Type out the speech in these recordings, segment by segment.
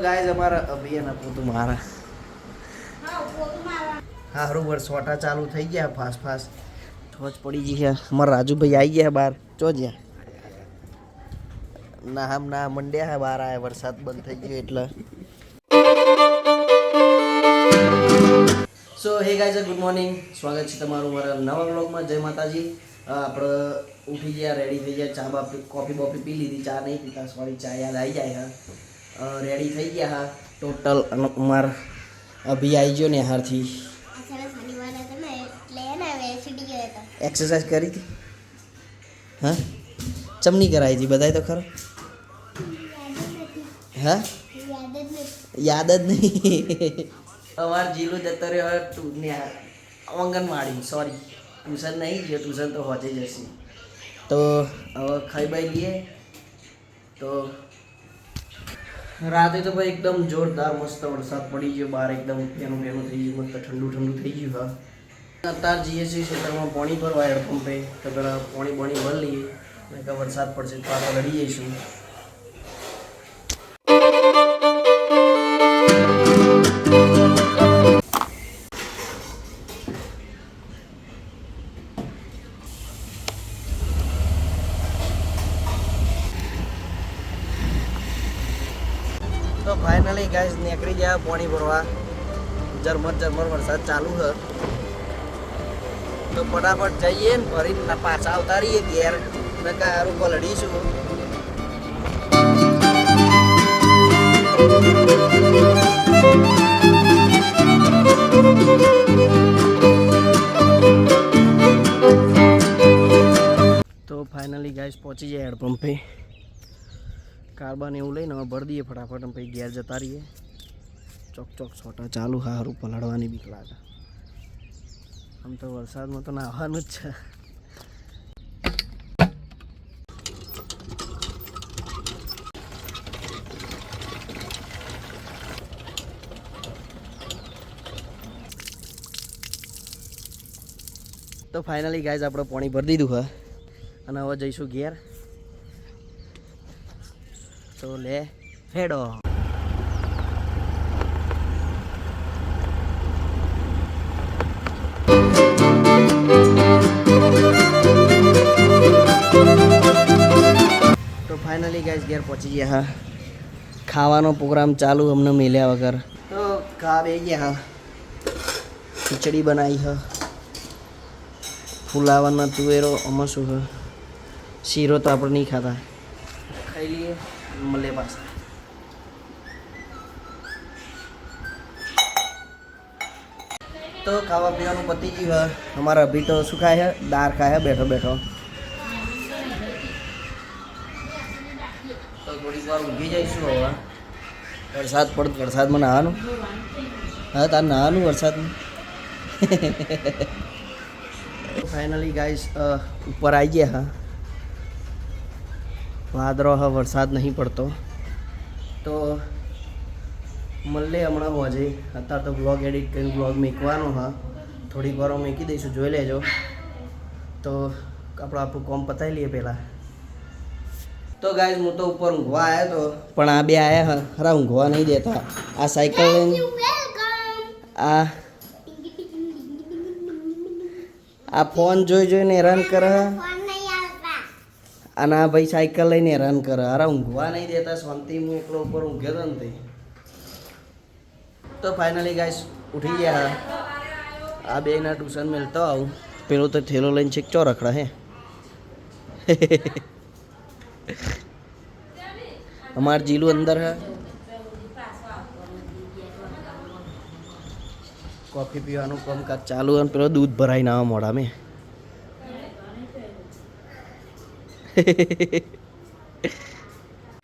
Guys અમારા અભિયાના પોતું મારા હારું વર્ષ સોટા ચાલુ થઈ ગયા ફાસ્ટ ફાસ્ટ છોજ પડી ગઈ છે અમારા રાજુભાઈ આવી ગયા બહાર ચો જ્યાં ના હમ ના મંડ્યા હે બહાર આયા વરસાદ બંધ થઈ ગયો એટલે સો હે ગાઈઝ ગુડ મોર્નિંગ સ્વાગત છે તમારું મારા નવા વ્લોગમાં જય માતાજી આપણે ઉઠી ગયા રેડી થઈ ગયા ચા બાપી કોફી બોફી પી લીધી ચા નહીં પીતા સોરી ચા યાદ આવી જાય હા રેડી થઈ ગયા હા ટોટલ અને ઉમર અભી આવી ગયો ને હારથી એક્સરસાઇઝ કરી હતી હા ચમની કરાવી હતી બધાય તો ખરો હા યાદ જ નહીં અમાર જીલું જતો રહ્યો આંગણવાડી સોરી ટ્યુશન નહીં ગયો ટ્યુશન તો હોજે જશે તો હવે ખાઈ બાઈ લઈએ તો રાતે તો ભાઈ એકદમ જોરદાર મસ્ત વરસાદ પડી ગયો બહાર એકદમ પેનું થઈ ગયું મસ્ત ઠંડુ થઈ ગયું હા અત્યારે જઈએ છીએ ખેતરમાં પાણી ભરવા હેડપંપે તો પેલા પાણી ભરી લઈએ અને કે વરસાદ પડશે તો આપણે લડી જઈશું તો ફાઇનલી ગાઈસ નીકળી ગયા પાણી ભરવા ઝરમર વરસાદ ચાલુ છે તો ફટાફટ જઈએ ને ભરીને પાછા આવતા રહીએ ઘેર ને કારું પલડીશું તો ફાઇનલી ગાઈસ પહોંચી જાય હેડપંપે કાર્બન એવું લઈને હવે ભરી દઈએ ફટાફટ અને પછી ઘેર જતા રહીએ ચોક છોટા ચાલુ હારું પલાળવાની બીક લાગે આમ તો વરસાદમાં તો નાહવાનું જ છે તો ફાઇનલી ગાઈઝ આપણે પાણી ભરી દીધું હા અને હવે જઈશું ઘેર તો લે હેડો તો ફાઇનલી ગાઈસ ઘેર પહોંચી ગયા હા ખાવાનો પ્રોગ્રામ ચાલુ અમને મેલ્યા વગર તો ખા બે ગયા હા ખીચડી બનાવી હા ફુલાવાના તુવેરો આમાં શું હા શીરો તો આપણે નહીં ખાતા ખાઈ લઈએ મળે પાછા તો ખાવા પીવાનું પતી ગયું હા અમારા અભી તો શું ખાય છે દાળ ખાય બેઠો તો થોડીક વાર ઊંઘી જઈશું હવે વરસાદમાં નહાવાનું હા તાર નહાવાનું વરસાદમાં ફાઇનલી ગાઈસ ઉપર આવી ગયા હા વાદળો હા વરસાદ નહીં પડતો તો મળે હમણાં હોજે અત્યારે તો બ્લોગ એડિટ કરીને બ્લોગ મૂકવાનો હા થોડીક વાર મૂકી દઈશું જોઈ લેજો તો આપણું કોમ પતાવી લઈએ પહેલાં તો ગાઈસ હું તો ઉપર ઊંઘવા આવ્યો તો પણ આ બે આવ્યા હા ખરા ઊંઘવા નહીં દેતા આ સાયકલ લઈને આ ફોન જોઈને હેરાન કરે અને આ ભાઈ સાયકલ લઈને હેરાન કરે અરે ઊંઘવા નહીં દેતા શાંતિ હું એકલો ઉપર ઊંઘ્યો હતો ને તે તો ફાઇનલી ગાઈસ ઉઠી ગયા આ બેના ટ્યુશન મેળતો આવું પેલો તો થેલો લઈને છેક ચો રખડા હે અમાર જીલું અંદર હે કોફી પીવાનું કામકાજ ચાલુ અને પેલો દૂધ ભરાઈને આવા મોડા મેં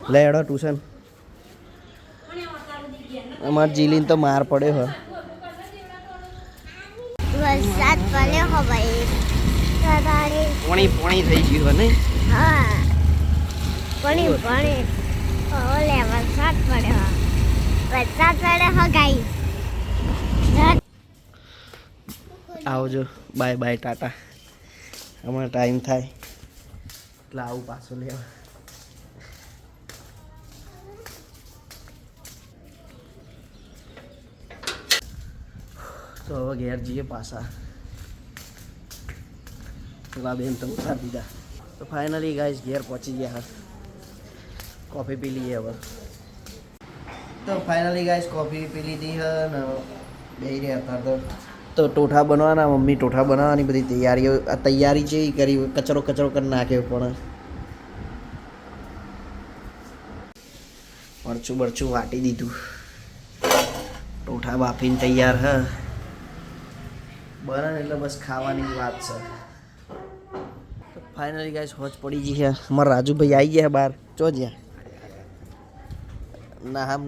લે એડો ટ્યુશન અમાર જીલીન તો માર પડ્યો હો વરસાદ પડ્યો હો ભાઈ પાણી થઈ ગયું ને હા પાણી ઓલે વરસાદ પડ્યો હો ગાઈસ આવજો બાય ટાટા હમણાં ટાઈમ થાય એટલે આવું પાછું લેવા તો હવે ઘેર જઈએ પાછા. પેલા બેન તો ઉતારી દીધા. તો ફાઇનલી ગાઈસ ઘેર પહોંચી ગયા. કોફી પી લઈએ હવે. તો ફાઇનલી ગાઈસ કોફી પી લીધી હે ને બેહી રહ્યા હતા. તો ટોઠા બનાવવાના, મમ્મી ટોઠા બનાવવાની બધી તૈયારી છે એ કરી. કચરો કરી નાખ્યો પણ મરચું વાટી દીધું. ટોઠા બાફીને તૈયાર હ. બને એટલે બસ ખાવાની વાત છે. ફાઇનલી ગાઈસ હોજ પડી ગઈ છે. અમારા રાજુભાઈ આવી ગયા બહાર. ચો જ્યાં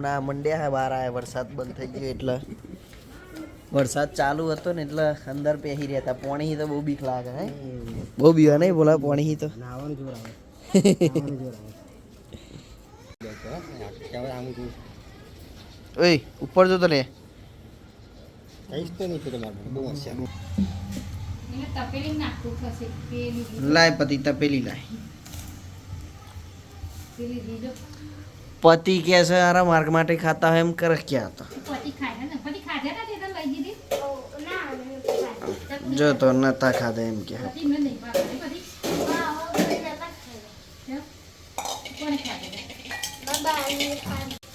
ના મંડ્યા હે બહાર. આયા વરસાદ બંધ થઈ ગયો એટલે. વરસાદ ચાલુ હતો ને એટલે અંદર પહેરી રહ્યા હતા. પોણી તો બહુ બીક લાગે. હે બહુ બીવા નહીં બોલા પોણી તો. ઓય ઉપર જો તો લે. લાય પતિ તપેલી લાય. પતિ કે છે આરા માર્ગ માટે ખાતા હોય એમ કરે ક્યાં તો જો તો નતા ખાધા એમ કે.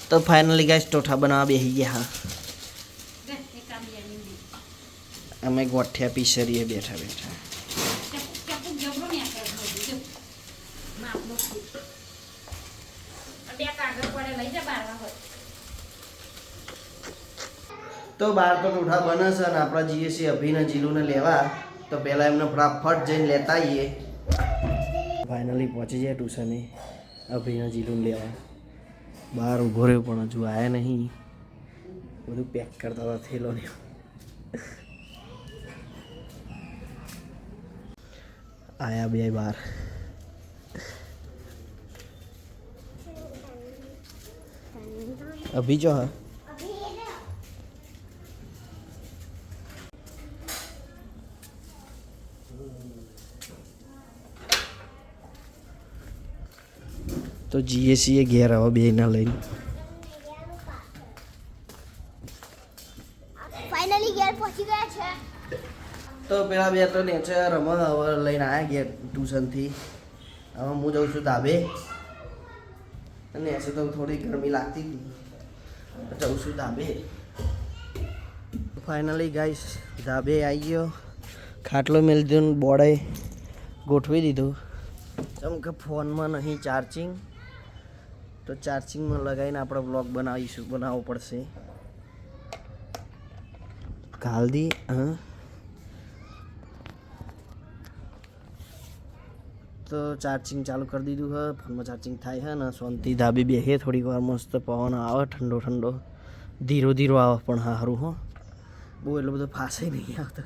તો ફાઇનલી ગાઈસ ટોઠા બનાવવા બેસી ગયા. અમે ગોઠિયા પીસરીએ બેઠા. તો બાર તો ટોઠા બને છે ને આપણા જઈએ છીએ અભિને જીલુને લેવા. તો પહેલાં એમને ફટાફટ જઈને લેતા આવીએ. ફાઇનલી પહોંચી જાય ટ્યુશને અભિને જીલુને લેવા. બહાર ઊભો રહ્યો પણ હજુ આવ્યા નહીં. બધું પેક કરતા હતા થેલો ને. આયા બે બાર. અભી જો હા તો જઈએ છીએ ઘેર હવે બે ના લઈને. ફાઇનલી ઘેર પહોંચી ગયા છે. તો પેલા બે તો નેચર રમો હવે લઈને આવ્યા ઘેર ટ્યુશનથી. હવે હું જઉં છું ધાબે. અને એસે તો થોડી ગરમી લાગતી હતી. જઉં છું ધાબે. ફાઇનલી ગાઈસ ધાબે આવી ગયો. ખાટલો મેળી દીધો, બોર્ડે ગોઠવી દીધું. જેમ કે ફોનમાં નહીં ચાર્જિંગ, તો ચાર્જિંગમાં લગાવીને આપણે બ્લોગ બનાવવો પડશે. ગાલદી હા. તો ચાર્જિંગ ચાલુ કરી દીધું હે. ફોનમાં ચાર્જિંગ થાય છે ને શાંતિ ધાબે બેસે થોડીક વાર. મસ્ત પવન આવે ઠંડો. ધીરો આવે પણ સારું હો. બહુ એટલો બધો ફાસે નહીં આવતો.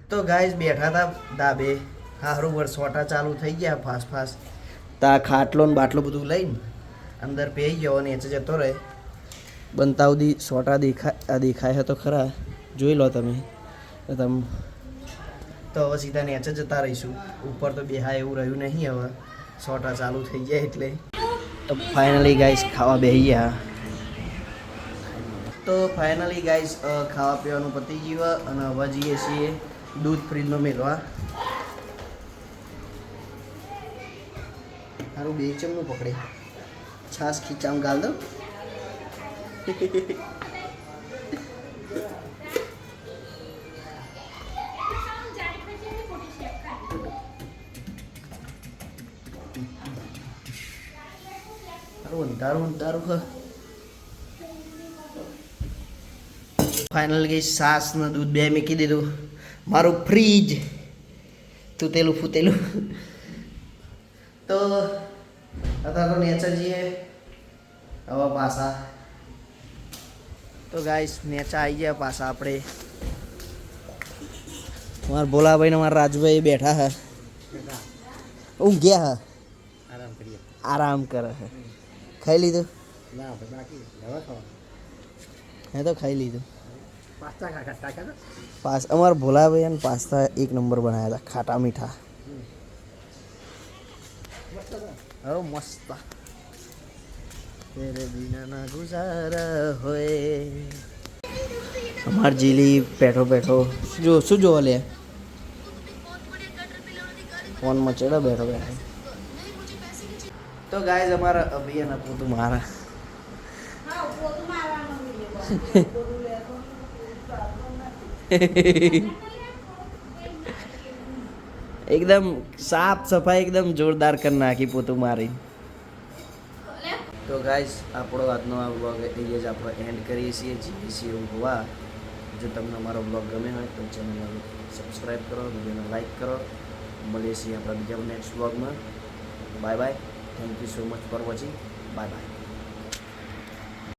તો ગાઈસ બેઠા હતા ધાબે. સારું વરસોટા ચાલુ થઈ ગયા ફાસ. તા ખાટલો ને બાટલો બધું લઈને અંદર પહેરી ગયો અને નીચે જતો રહે. બનતા સુધી સોટા દેખાય છે તો ખરા. જોઈ લો તમે. તો હવે સીધા નીચે જતા રહીશું. ઉપર તો બેહાય એવું રહ્યું નહીં. હવે સોટા ચાલુ થઈ જાય એટલે. તો ફાઇનલી ગાઈસ ખાવા બેસી ગયા. તો ફાઇનલી ગાઈસ ખાવા પીવાનું પતી ગયું અને હવે જઈએ છીએ દૂધ ફ્રીજમાં મેળવા. સારું બે ચમનું પકડે. છાશ ખીચામ ગાલ દો. અંધારું ફાઇનલ ગઈ. છાશ ને દૂધ બે મૂકી દીધું. મારું ફ્રીજ તૂટેલું ફૂટેલું. તો અત્યારે તો નેચર જઈએ હવે પાછા. તો ગાઈસ નેચા આવી ગયા પાછા આપણે. મારા ભોલાભાઈ ને મારા રાજભાઈ બેઠા હે. ઊંઘ્યા હે. આરામ કરે છે. ખાઈ લીધું? હે તો ખાઈ લીધું. અમારા ભોલાભાઈ અને પાસ્તા એક નંબર બનાવ્યા હતા. ખાટા મીઠા. હવે મસ્ત. તેરે બિના ના ગુજારા હોય. અમાર જીલી બેઠો બેઠો જો શું જોવા લે ફોનમાં ચડ્યો બેઠો બેઠો. તો ગાઈઝ અમારા અભિયાન આપું તું મારા એકદમ સાફ સફાઈ એકદમ જોરદાર કરી નાખી પોતું મારી. તો ગાઈઝ આપણો આજનો આ વ્લોગ અહીંયા જ આપણે એન્ડ કરીએ છીએ જીવીસી એવું હોવા. જો તમને અમારો વ્લોગ ગમે હોય તો ચેનલને સબસ્ક્રાઈબ કરો, વિડીયોને લાઈક કરો. મળીએ છીએ આપણા બીજા નેક્સ્ટ વ્લોગમાં. Bye bye. Thank you so much for watching. Bye bye.